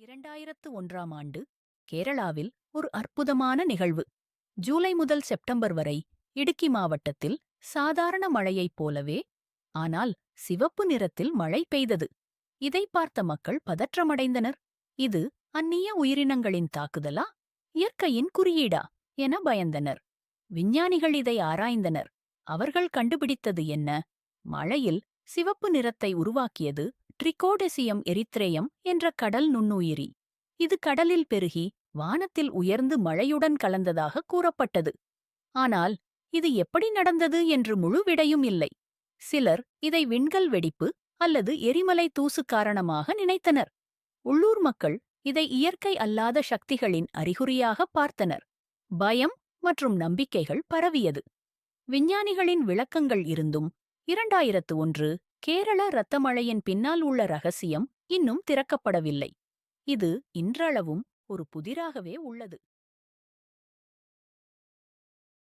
2001ஆம் ஆண்டு கேரளாவில் ஒரு அற்புதமான நிகழ்வு. ஜூலை முதல் செப்டம்பர் வரை இடுக்கி மாவட்டத்தில் சாதாரண மழையைப் போலவே, ஆனால் சிவப்பு நிறத்தில் மழை பெய்தது. இதை பார்த்த மக்கள் பதற்றமடைந்தனர். இது அந்நிய உயிரினங்களின் தாக்குதலா, இயற்கையின் குறியீடா என பயந்தனர். விஞ்ஞானிகள் இதை ஆராய்ந்தனர். அவர்கள் கண்டுபிடித்தது என்ன? மழையில் சிவப்பு நிறத்தை உருவாக்கியது ட்ரிகோடெசியம் எரித்ரேயம் என்ற கடல் நுண்ணுயிரி. இது கடலில் பெருகி வானத்தில் உயர்ந்து மழையுடன் கலந்ததாக கூறப்பட்டது. ஆனால் இது எப்படி நடந்தது என்று முழு விடையும் இல்லை. சிலர் இதை விண்கல் வெடிப்பு அல்லது எரிமலை தூசு காரணமாக நினைத்தனர். உள்ளூர் மக்கள் இதை இயற்கை அல்லாத சக்திகளின் அறிகுறியாக பார்த்தனர். பயம் மற்றும் நம்பிக்கைகள் பரவியது. விஞ்ஞானிகளின் விளக்கங்கள் இருந்தும் 2001 கேரள இரத்தமழையின் பின்னால் உள்ள ரகசியம் இன்னும் திறக்கப்படவில்லை. இது இன்றளவும் ஒரு புதிராகவே உள்ளது.